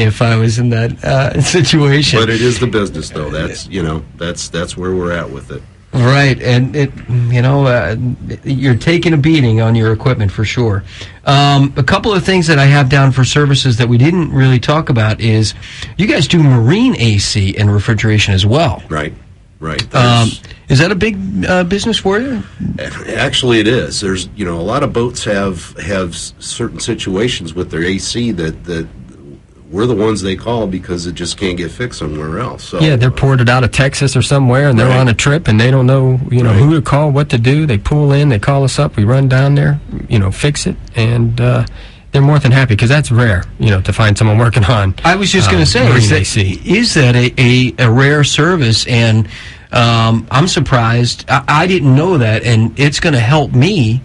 if I was in that situation. But it is the business, though. That's that's where we're at with it. Right, and you're taking a beating on your equipment for sure. A couple of things that I have down for services that we didn't really talk about is you guys do marine AC and refrigeration as well. Right. Is that a big business for you? Actually, it is. There's a lot of boats have certain situations with their AC that we're the ones they call because it just can't get fixed somewhere else. So, yeah, they're ported out of Texas or somewhere, and they're on a trip, and they don't know, who to call, what to do. They pull in, they call us up, we run down there, fix it, and they're more than happy because that's rare, to find someone working on. I was just going to say, is that a rare service? And I'm surprised. I didn't know that, and it's going to help me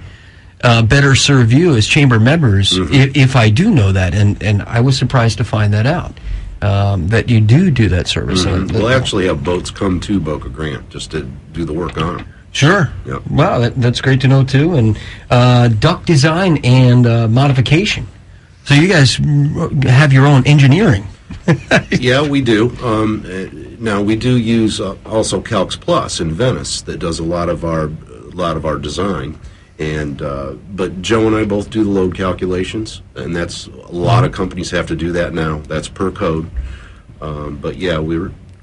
better serve you as chamber members if I do know that, and I was surprised to find that out, that you do that service. We'll actually have boats come to Boca Grande just to do the work on them. Sure. Yep. Wow, that's great to know too. And duct design and modification. So you guys have your own engineering. Yeah, we do. Now we do use also Calx Plus in Venice that does a lot of our design. And but Joe and I both do the load calculations, and that's a lot of companies have to do that now. That's per code. But yeah,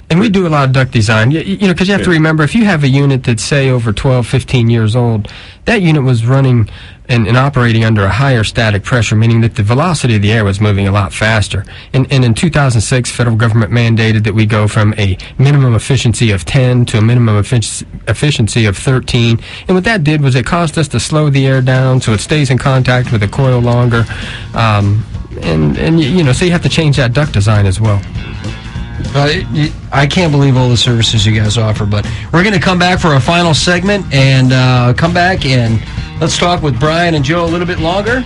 and we do a lot of duct design, because you have to remember, if you have a unit that's, say, over 12, 15 years old, that unit was running and operating under a higher static pressure, meaning that the velocity of the air was moving a lot faster. And in 2006, federal government mandated that we go from a minimum efficiency of 10 to a minimum efficiency of 13. And what that did was it caused us to slow the air down so it stays in contact with the coil longer. So you have to change that duct design as well. I can't believe all the services you guys offer, but we're going to come back for our final segment and come back and let's talk with Brian and Joe a little bit longer.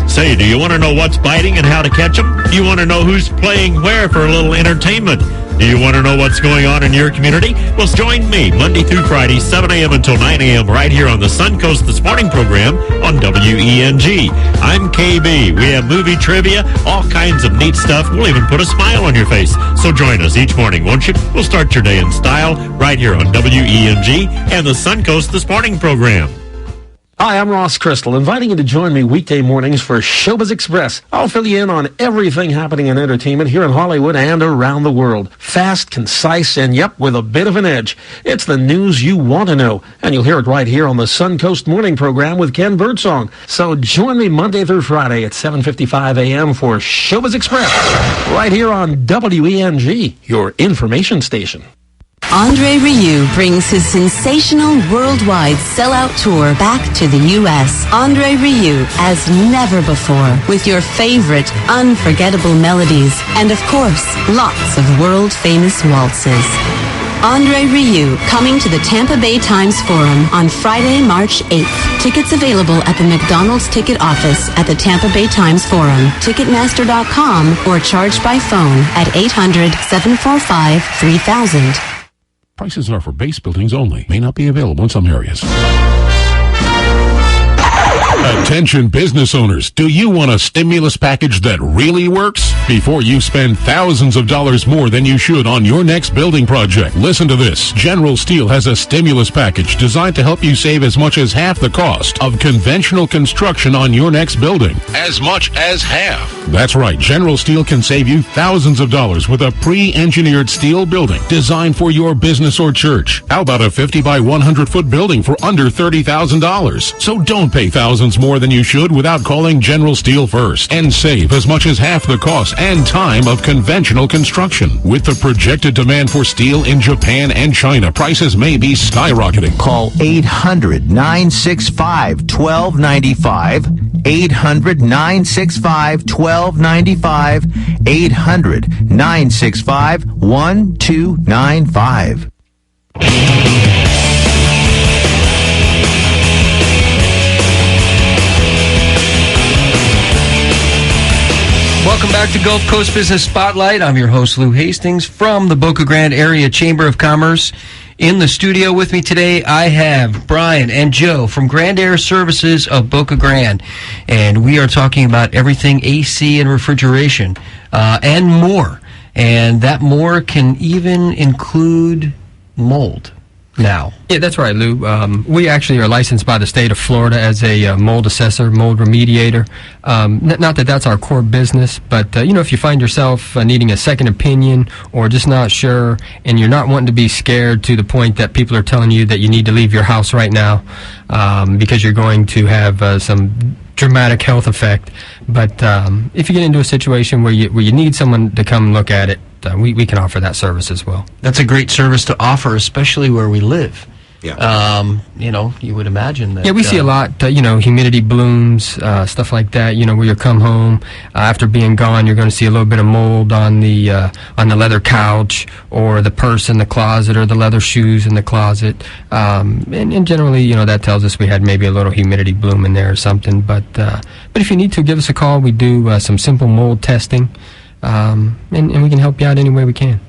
Say, do you want to know what's biting and how to catch them? Do you want to know who's playing where for a little entertainment? Do you want to know what's going on in your community? Well, join me Monday through Friday, 7 a.m. until 9 a.m. right here on the Suncoast This Morning program on WENG. I'm KB. We have movie trivia, all kinds of neat stuff. We'll even put a smile on your face. So join us each morning, won't you? We'll start your day in style right here on WENG and the Suncoast This Morning program. Hi, I'm Ross Crystal, inviting you to join me weekday mornings for Showbiz Express. I'll fill you in on everything happening in entertainment here in Hollywood and around the world. Fast, concise, and with a bit of an edge. It's the news you want to know, and you'll hear it right here on the Suncoast Morning program with Ken Birdsong. So join me Monday through Friday at 7:55 a.m. for Showbiz Express, right here on WENG, your information station. Andre Rieu brings his sensational worldwide sellout tour back to the U.S. Andre Rieu as never before, with your favorite unforgettable melodies and, of course, lots of world-famous waltzes. Andre Rieu coming to the Tampa Bay Times Forum on Friday, March 8th. Tickets available at the McDonald's ticket office at the Tampa Bay Times Forum, Ticketmaster.com, or charged by phone at 800-745-3000. Prices are for base buildings only. May not be available in some areas. Attention business owners, do you want a stimulus package that really works? Before you spend thousands of dollars more than you should on your next building project, listen to this. General Steel has a stimulus package designed to help you save as much as half the cost of conventional construction on your next building. As much as half. That's right, General Steel can save you thousands of dollars with a pre-engineered steel building designed for your business or church. How about a 50 by 100 foot building for under $30,000? So don't pay thousands more than you should without calling General Steel first and save as much as half the cost and time of conventional construction. With the projected demand for steel in Japan and China, prices may be skyrocketing. Call 800-965-1295, 800-965-1295, 800-965-1295. Welcome back to Gulf Coast Business Spotlight. I'm your host, Lou Hastings, from the Boca Grande Area Chamber of Commerce. In the studio with me today, I have Brian and Joe from Grand Aire Services of Boca Grande. And we are talking about everything AC and refrigeration and more. And that more can even include mold now. Yeah, that's right, Lou. We actually are licensed by the state of Florida as a mold assessor, mold remediator. Not that that's our core business, but, if you find yourself needing a second opinion or just not sure, and you're not wanting to be scared to the point that people are telling you that you need to leave your house right now because you're going to have some dramatic health effect. But if you get into a situation where you need someone to come look at it, we can offer that service as well. That's a great service to offer, especially where we live. Yeah. You would imagine that. Yeah, we see a lot, humidity blooms, stuff like that, where you come home after being gone, you're going to see a little bit of mold on the leather couch or the purse in the closet or the leather shoes in the closet. And generally, that tells us we had maybe a little humidity bloom in there or something. But if you need to, give us a call. We do some simple mold testing, and we can help you out any way we can.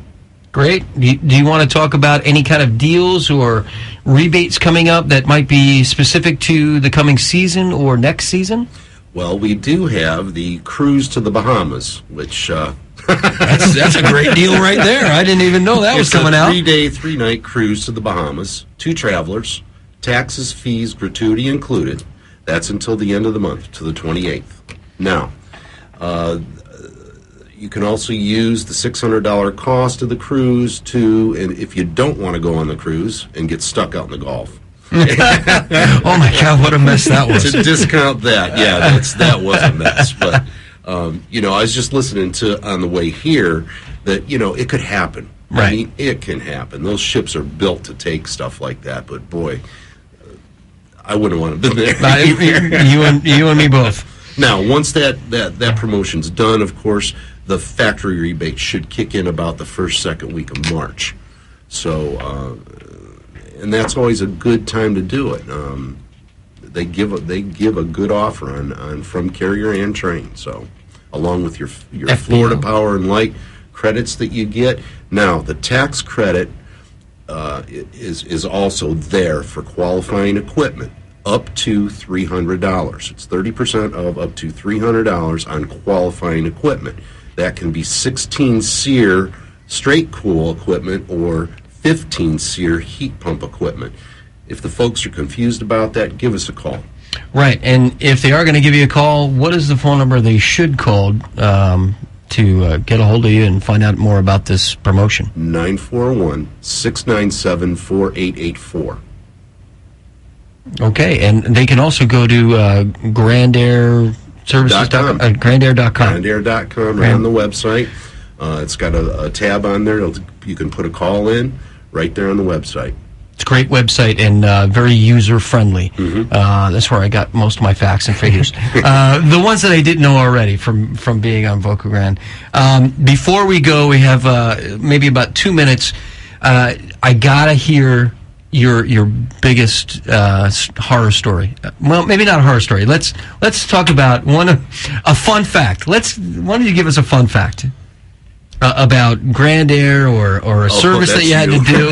Great. Do you want to talk about any kind of deals or rebates coming up that might be specific to the coming season or next season? Well, we do have the cruise to the Bahamas, which that's a great deal right there. I didn't even know that was coming out. It's a 3-day, 3-night cruise to the Bahamas, 2 travelers, taxes, fees, gratuity included. That's until the end of the month, to the 28th. Now, you can also use the $600 cost of the cruise and if you don't want to go on the cruise and get stuck out in the Gulf. Oh my God, what a mess that was. To discount that, yeah, that was a mess. But, I was just listening to on the way here that, it could happen. Right. I mean, it can happen. Those ships are built to take stuff like that, but boy, I wouldn't want to have been there. You and me both. Now, once that promotion's done, of course, the factory rebate should kick in about the second week of March. So, and that's always a good time to do it. They give a good offer on from Carrier and Train. So, along with your Florida Power and Light credits that you get. Now, the tax credit is also there for qualifying equipment. Up to $300. It's 30% of up to $300 on qualifying equipment. That can be 16 SEER straight cool equipment or 15 SEER heat pump equipment. If the folks are confused about that, give us a call. Right, and if they are going to give you a call, what is the phone number they should call to get a hold of you and find out more about this promotion? 941-697-4884. Okay, and they can also go to Grand Aire Services.com. GrandAire.com. GrandAire.com, right on the website. It's got a tab on there. You can put a call in right there on the website. It's a great website and very user-friendly. Mm-hmm. That's where I got most of my facts and figures. The ones that I didn't know already from being on Boca Grande. Before we go, we have maybe about 2 minutes. I got to hear your biggest horror story. Well, maybe not a horror story. Let's talk about a fun fact. Why don't you give us a fun fact about Grand Aire or a service that you had to do?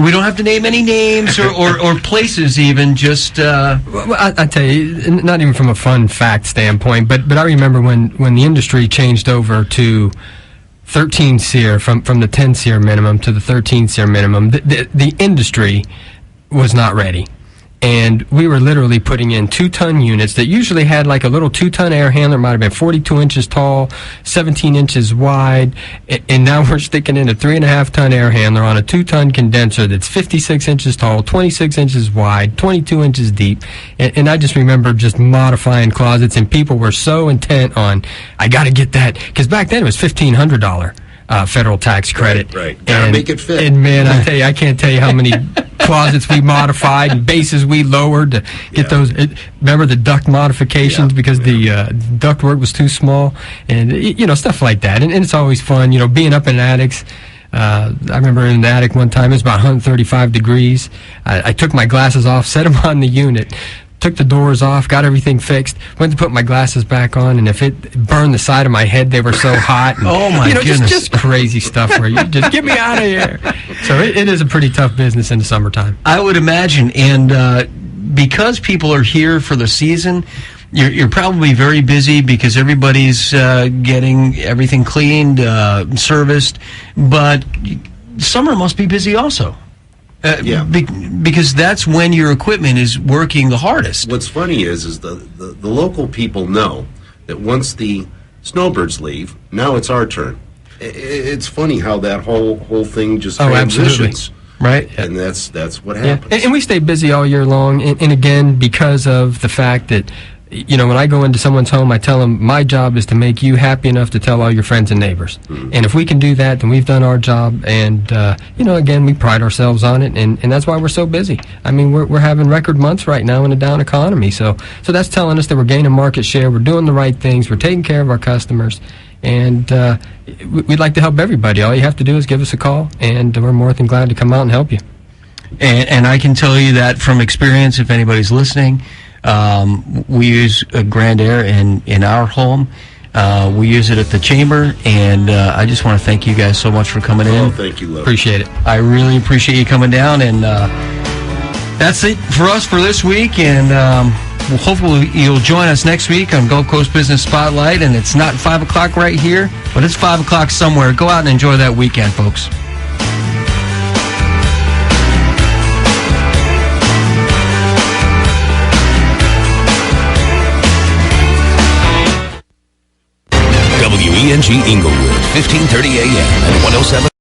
We don't have to name any names or places even. Just well, I tell you, not even from a fun fact standpoint, but I remember when the industry changed over to 13 SEER from the 10 SEER minimum to the 13 SEER minimum, the industry was not ready. And we were literally putting in 2-ton units that usually had like a little 2-ton air handler, might have been 42 inches tall, 17 inches wide, and now we're sticking in a 3.5-ton air handler on a 2-ton condenser that's 56 inches tall, 26 inches wide, 22 inches deep. And I just remember just modifying closets, and people were so intent on, I got to get that, because back then it was $1,500. Federal tax credit. Right. Gotta make it fit. And man, I tell you, I can't tell you how many closets we modified and bases we lowered to get those. Remember the duct modifications because the duct work was too small, and stuff like that. And it's always fun, being up in attics. I remember in the attic one time, it was about 135 degrees. I took my glasses off, set them on the unit, took the doors off, got everything fixed, went to put my glasses back on, and if it burned the side of my head, they were so hot. And, oh, my goodness. Just crazy stuff where you just, get me out of here. So it is a pretty tough business in the summertime. I would imagine, and because people are here for the season, you're probably very busy because everybody's getting everything cleaned, serviced, but summer must be busy also. Because that's when your equipment is working the hardest. What's funny is the local people know that once the snowbirds leave, now it's our turn. It's funny how that whole thing just transitions. Absolutely. Right. And that's what happens. Yeah. And we stay busy all year long. And again, because of the fact that, when I go into someone's home, I tell them my job is to make you happy enough to tell all your friends and neighbors. Mm-hmm. And if we can do that, then we've done our job. And, again, we pride ourselves on it. And that's why we're so busy. I mean, we're having record months right now in a down economy. So that's telling us that we're gaining market share. We're doing the right things. We're taking care of our customers. And we'd like to help everybody. All you have to do is give us a call, and we're more than glad to come out and help you. And I can tell you that from experience, if anybody's listening, we use Haines Aire in our home. We use it at the chamber, and I just want to thank you guys so much for coming in. Oh, thank you, Lou. Appreciate it. I really appreciate you coming down, and that's it for us for this week, and hopefully you'll join us next week on Gulf Coast Business Spotlight, and it's not 5 o'clock right here, but it's 5 o'clock somewhere. Go out and enjoy that weekend, folks. WENG Inglewood, 1530 AM and 107.